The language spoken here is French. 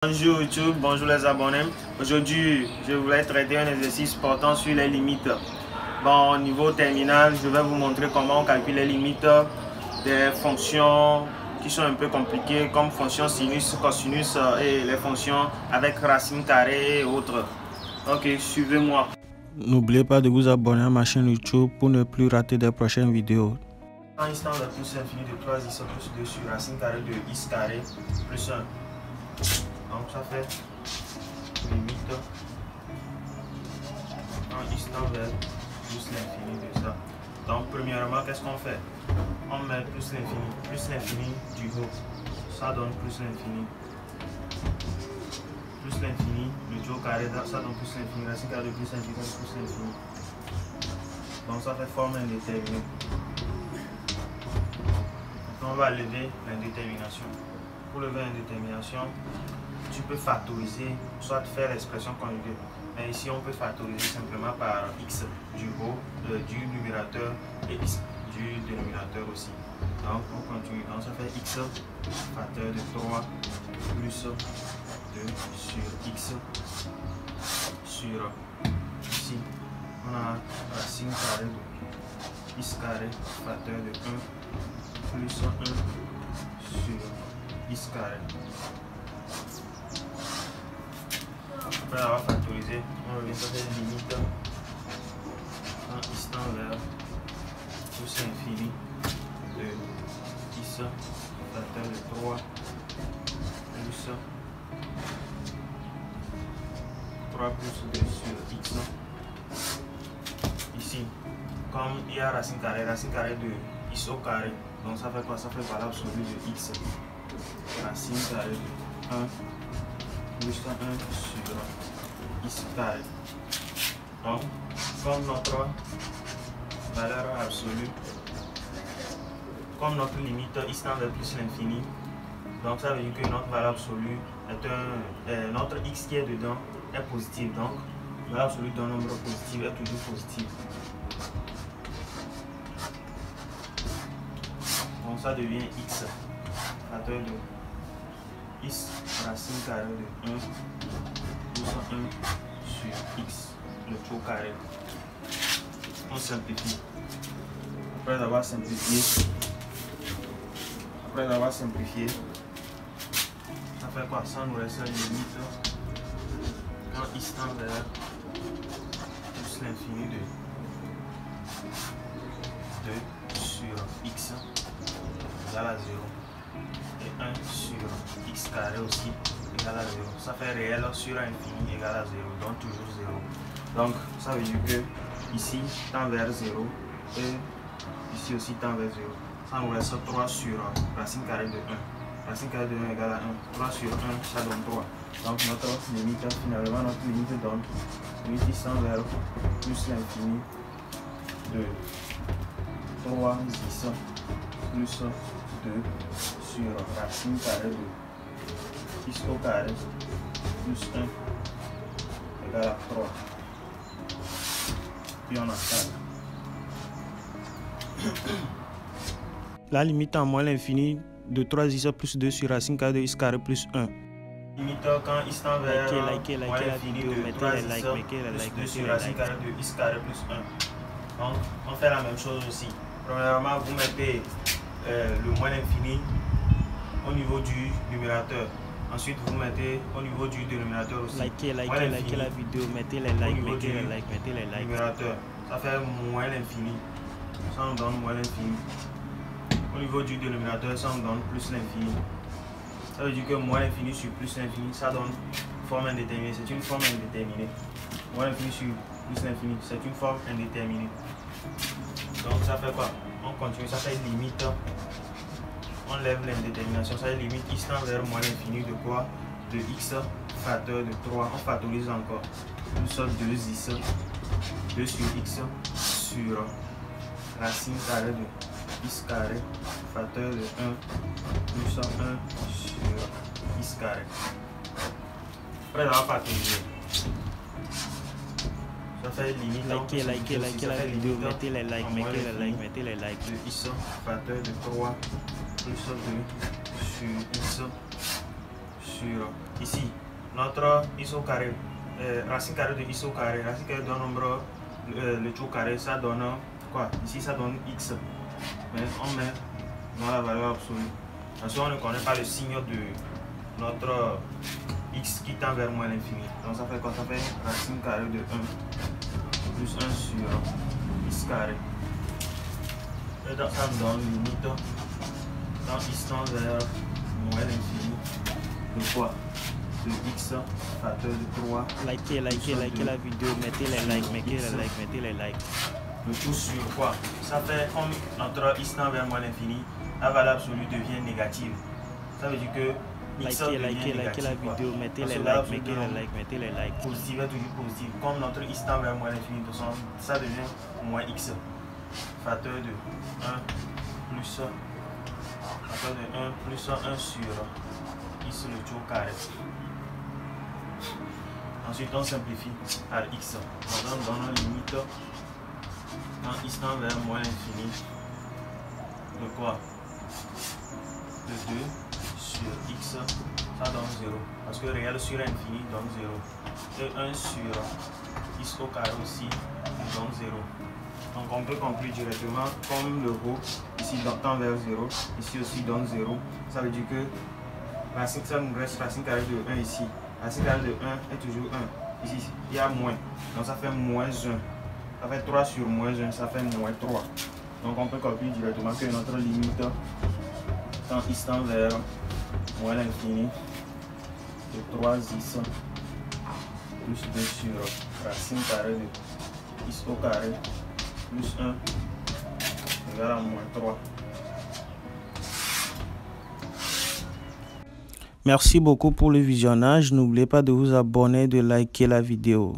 Bonjour YouTube, bonjour les abonnés. Aujourd'hui, je voulais traiter un exercice portant sur les limites. Bon, au niveau terminal, je vais vous montrer comment on calcule les limites des fonctions qui sont un peu compliquées, comme fonction sinus, cosinus et les fonctions avec racine carrée et autres. Ok, suivez-moi. N'oubliez pas de vous abonner à ma chaîne YouTube pour ne plus rater des prochaines vidéos. Un instant de plus infini de 3 x plus 2 sur racine carrée de x carré plus 1. Donc ça fait limite en x tend vers plus l'infini de ça. Donc premièrement, qu'est-ce qu'on fait? On met plus l'infini du haut. Ça donne plus l'infini. Plus l'infini, le tout au carré, ça donne plus l'infini. Racine carrée de plus l'infini, plus l'infini. Donc ça fait forme indéterminée. On va lever l'indétermination. Pour lever l'indétermination, tu peux factoriser, soit faire l'expression conjuguée. Mais ici, on peut factoriser simplement par x du haut, du numérateur et x du dénominateur aussi. Donc, on continue. Donc, ça fait x facteur de 3 plus 2 sur x sur ici. On a racine carrée de x carré facteur de 1 plus 1 sur x carré. Après avoir factorisé, on revient sur cette limite en x tend vers plus l'infini de x facteur de 3 plus 3 plus 2 sur x. Ici, comme il y a racine carrée de x au carré, donc ça fait quoi? Ça fait valeur absolue de x. Racine carrée de 1 plus 1 sur x carré. Donc, comme notre valeur absolue, comme notre limite x tend vers plus l'infini, donc ça veut dire que notre valeur absolue est notre x qui est dedans est positive. Donc, la valeur absolue d'un nombre positif est toujours positive. Donc ça devient x facteur de x racine carrée de 1 plus 1 sur x, le tout carré. On simplifie. Après avoir simplifié, ça fait quoi? Ça nous reste une limite quand x tend vers plus l'infini de 2 sur x égale à 0 et 1 sur x carré aussi égale à 0. Ça fait réel sur infini égale à 0, donc toujours 0. Donc ça veut dire que ici tend vers 0 et ici aussi tend vers 0. Ça nous reste 3 sur racine carrée de 1. Racine carrée de 1 égale à 1. 3 sur 1, ça donne 3. Donc notre limite, finalement notre limite donne limite x tend vers plus l'infini de 3 x plus 2 sur racine carrée de x au carré plus 1 égale à 3. Puis on a 4. La limite en moins l'infini de 3x plus 2 sur racine carrée de x carré plus 1. Limite quand x tend vers likez la vidéo, mettez les likes, plus 2 sur racine carrée de x carré plus 1. Donc on fait la même chose aussi. Premièrement, vous mettez le moins l'infini au niveau du numérateur. Ensuite, vous mettez au niveau du dénominateur aussi. Likez la vidéo, mettez les likes, mettez les likes. Numérateur, ça fait moins l'infini. Ça nous donne moins l'infini. Au niveau du dénominateur, ça nous donne plus l'infini. Ça veut dire que moins l'infini sur plus l'infini, ça donne forme indéterminée. C'est une forme indéterminée. Moins l'infini sur plus l'infini, c'est une forme indéterminée. Donc ça fait quoi? On continue, ça fait limite. On lève l'indétermination, ça fait limite x tend vers moins l'infini de quoi? De x facteur de 3. On factorise encore. Plus 2x, 2 sur x sur racine carrée de x carré facteur de 1 plus 1 sur x carré. Après avoir factorisé, ça fait limite. Likez la vidéo, mettez les likes, mettez les likes. De x facteur de 3 plus 2 sur x sur ici notre x au carré, racine carrée de x au carré. Racine carrée d'un nombre, le tout carré, ça donne quoi? Ici ça donne x, mais on met dans la valeur absolue. Ensuite on ne connaît pas le signe de notre x qui tend vers moins l'infini. Donc ça fait quoi? Ça fait racine carrée de 1 plus 1 sur x carré. Et donc ça me donne limite quand x tend vers moins l'infini de quoi? De x facteur de 3. Likez la vidéo, mettez les likes. Le tout sur quoi? Ça fait comme notre x tend vers moins l'infini, la valeur absolue devient négative. Ça veut dire que likez la vidéo, mettez les likes. Positif est toujours positif. Comme notre x tend vers moins l'infini, ça devient moins x. Facteur de 1 plus 1 sur x le tout carré. Ensuite on simplifie par x. Donc on donne limite quand x tend vers moins l'infini de quoi? De 2 sur x, ça donne 0. Parce que réel sur infini donne 0. Et 1 sur x au carré aussi donne 0. Donc on peut conclure directement comme le rho ici tend vers 0, ici aussi donne 0. Ça veut dire que ça nous reste racine carrée de 1 ici. Racine carrée de 1 est toujours 1. Ici, il y a moins. Donc ça fait moins 1. Ça fait 3 sur moins 1, ça fait moins 3. Donc on peut conclure directement que notre limite quand x tend vers moins l'infini de 3x plus 2 sur racine carrée de x au carré plus 1 égale à moins 3. Merci beaucoup pour le visionnage. N'oubliez pas de vous abonner et de liker la vidéo.